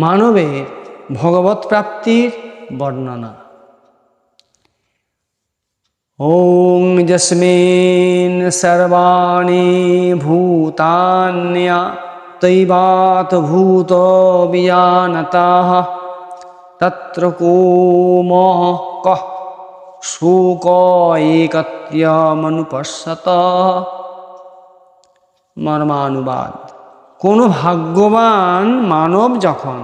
মানবের ভগবৎ প্রাপ্তির বর্ণনা। ওং যস্মিন সর্বাণি ভূতান্যা তৈবাত ভূত বিজানতাঃ তত্র কো মোহ কঃ শোক একত্যমনুপশ্যত। মর্মানুবাদ: কোন ভাগ্যবান মানব যখন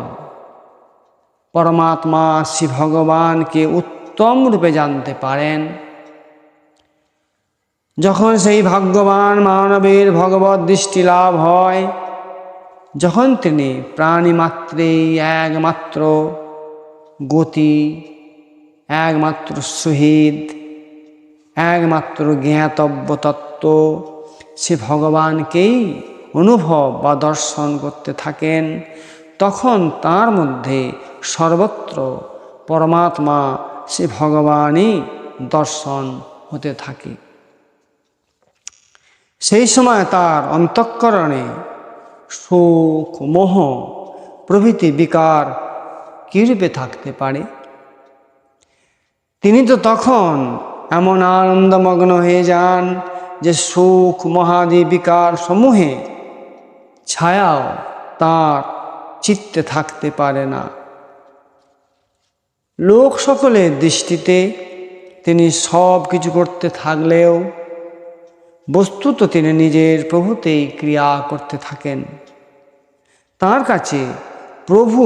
পরমাত্মা শ্রী ভগবানকে উত্তম রূপে জানতে পারেন, যখন সেই ভাগ্যবান মানবের ভগবত দৃষ্টি লাভ হয়, যখন তিনি প্রাণীমাত্রেই একমাত্র গতি, একমাত্র শহীদ, একমাত্র জ্ঞাতব্য তত্ত্ব সে ভগবানকেই অনুভব বা দর্শন করতে থাকেন, তখন তার মধ্যে সর্বত্র পরমাত্মা সে ভগবানই দর্শন হতে থাকে। সেই সময় তার অন্তঃকরণে শোক, মোহ প্রভৃতি বিকার কী রূপে থাকতে পারে? তিনি তো তখন এমন আনন্দমগ্ন হয়ে যান যে শোক মহাদি বিকার সমূহে ছায়াও তার চিত্তে থাকতে পারে না। লোক সকলের দৃষ্টিতে তিনি সব কিছু করতে থাকলেও বস্তুত তিনি নিজের প্রভুতেই ক্রিয়া করতে থাকেন। তার কাছে প্রভু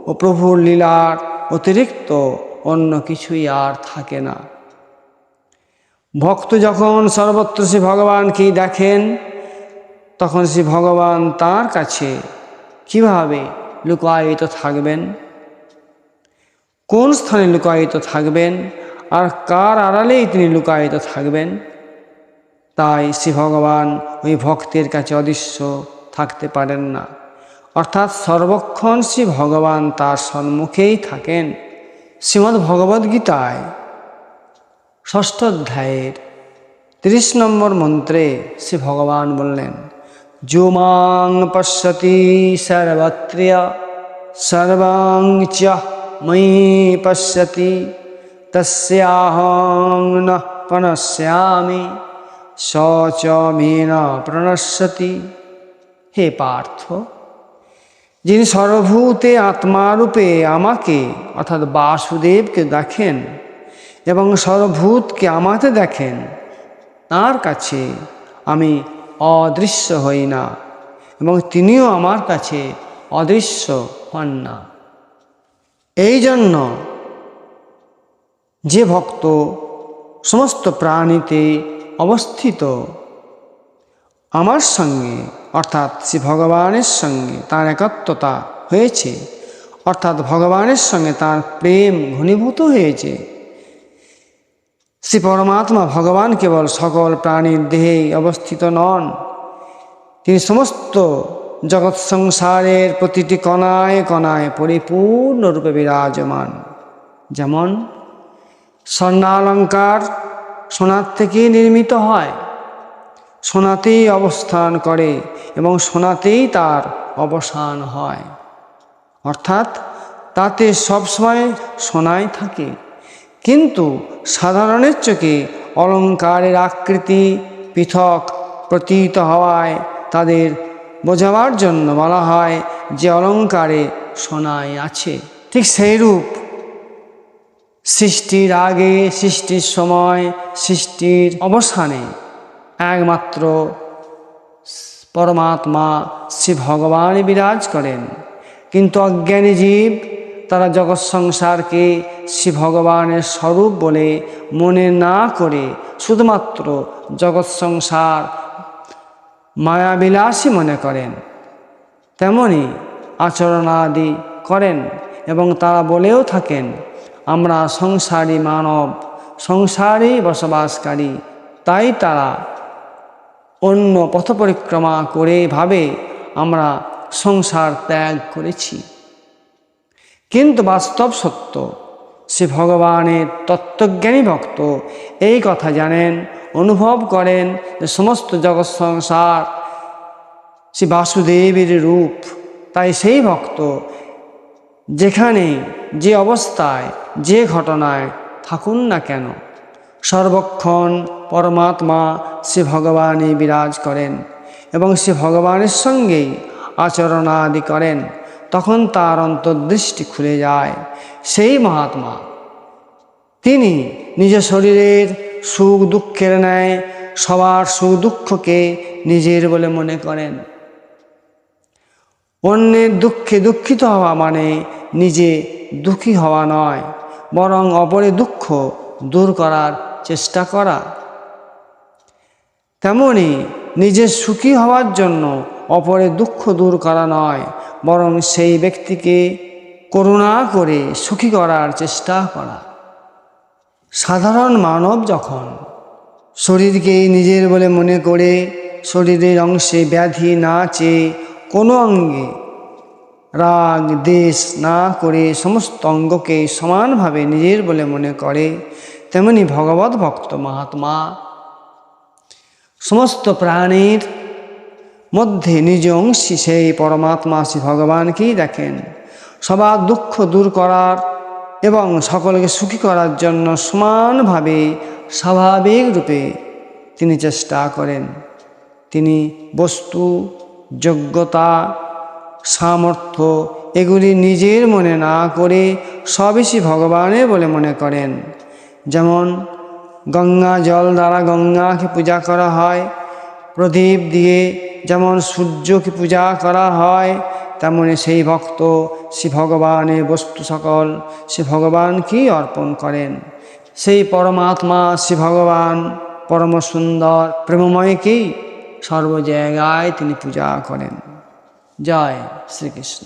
ও প্রভুর লীলার অতিরিক্ত অন্য কিছুই আর থাকে না। ভক্ত যখন সর্বত্র শ্রী ভগবানকেই দেখেন, তখন শ্রী ভগবান তার কাছে কিভাবে লুকায়িত থাকবেন, কোন স্থানে লুকায়িত থাকবেন, আর কার আড়ালেই তিনি লুকায়িত থাকবেন? তাই শ্রী ভগবান ওই ভক্তের কাছে অদৃশ্য থাকতে পারেন না, অর্থাৎ সর্বক্ষণ শ্রী ভগবান তার সম্মুখেই থাকেন। শ্রীমদ্ ভগবদ্গীতায় 6ষ্ঠ অধ্যায়ের 30 নম্বর মন্ত্রে শ্রী ভগবান বললেন, যো মাং পশ্যতি সর্বত্র সর্বং চ ময়ি পশ্যতি তস্যাহং ন প্রণশ্যামি স চ মে ন প্রণশ্যতি। হে পার্থ, যিনি সর্বভূতে আত্মারূপে আমাকে অর্থাৎ বাসুদেবকে দেখেন এবং সর্বভূতকে আমাতে দেখেন, তার কাছে আমি অদৃশ্য হই না এবং তিনিও আমার কাছে অদৃশ্য হন না। এই জন্য যে ভক্ত সমস্ত প্রাণীতে অবস্থিত আমার সঙ্গে অর্থাৎ শ্রী ভগবানের সঙ্গে তার একত্বতা হয়েছে, অর্থাৎ ভগবানের সঙ্গে তার প্রেম ঘনীভূত হয়েছে, শ্রী পরমাত্মা ভগবান কেবল সকল প্রাণীর দেহেই অবস্থিত নন, তিনি সমস্ত জগৎ সংসারের প্রতিটি কণায় কণায় পরিপূর্ণরূপে বিরাজমান। যেমন স্বর্ণালঙ্কার সোনার থেকে নির্মিত হয়, সোনাতেই অবস্থান করে এবং সোনাতেই তার অবসান হয়, অর্থাৎ তাতে সবসময় সোনাই থাকে। কিন্তু সাধারণের চোখে অলঙ্কারের আকৃতি পৃথক প্রতীত হওয়ায় তাদের বোঝাবার জন্য বলা হয় যে অলঙ্কারে সোনাই আছে। ঠিক সেইরূপ সৃষ্টির আগে, সৃষ্টির সময়, সৃষ্টির অবসানে একমাত্র পরমাত্মা শ্রী ভগবানই বিরাজ করেন। কিন্তু অজ্ঞানী জীব তারা জগৎ সংসারকে শ্রী ভগবানের স্বরূপ বলে মনে না করে শুধুমাত্র জগৎ সংসার মায়াবিলাসী মনে করেন, তেমনি আচরণাদি করেন এবং তারা বলেও থাকেন, আমরা সংসারী মানব, সংসারে বসবাসকারী। তাই তারা অন্য পথ পরিক্রমা করে ভাবে আমরা সংসার ত্যাগ করেছি। কিন্তু বাস্তব সত্য শ্রী ভগবানের তত্ত্বজ্ঞানী ভক্ত এই কথা জানেন, অনুভব করেন যে সমস্ত জগৎ সংসার শ্রী বাসুদেবের রূপ। তাই সেই ভক্ত যেখানে যে অবস্থায় যে ঘটনায় থাকুন না কেন, সর্বক্ষণ পরমাত্মা শ্রী ভগবানই বিরাজ করেন এবং শ্রী ভগবানের সঙ্গেই আচরণাদি করেন, তখন তার অন্তর্দৃষ্টি খুলে যায়। সেই মহাত্মা তিনি নিজ শরীরের সুখ দুঃখের ন্যায় সবার সুখ দুঃখকে নিজের বলে মনে করেন। অন্যের দুঃখে দুঃখিত হওয়া মানে নিজে দুঃখী হওয়া নয়, বরং অপরের দুঃখ দূর করার চেষ্টা করা। তেমনি নিজে সুখী হওয়ার জন্য অপরের দুঃখ দূর করা নয়, বরং সেই ব্যক্তিকে করুণা করে সুখী করার চেষ্টা করা। সাধারণ মানব যখন শরীরকে নিজের বলে মনে করে শরীরের অংশে ব্যাধি না চেয়ে কোনো অঙ্গে রাগ দ্বেষ না করে সমস্ত অঙ্গকে সমানভাবে নিজের বলে মনে করে, তেমনি ভগবত ভক্ত মহাত্মা সমস্ত প্রাণীর মধ্যে নিজ অংশী সেই পরমাত্মা শ্রী ভগবানকেই দেখেন। সবার দুঃখ দূর করার এবং সকলকে সুখী করার জন্য সমানভাবে স্বাভাবিক রূপে তিনি চেষ্টা করেন। তিনি বস্তু, যোগ্যতা, সামর্থ্য এগুলি নিজের মনে না করে সবই শ্রী ভগবানের বলে মনে করেন। যেমন গঙ্গা জল দ্বারা গঙ্গাকে পূজা করা হয়, প্রদীপ দিয়ে যেমন সূর্যকে পূজা করা হয়, তেমনি সেই ভক্ত শ্রী ভগবানের বস্তু সকল শ্রী ভগবানকেই অর্পণ করেন। সেই পরমাত্মা শ্রী ভগবান পরম সুন্দর প্রেমময়কেই সর্ব জায়গায় তিনি পূজা করেন। জয় শ্রীকৃষ্ণ।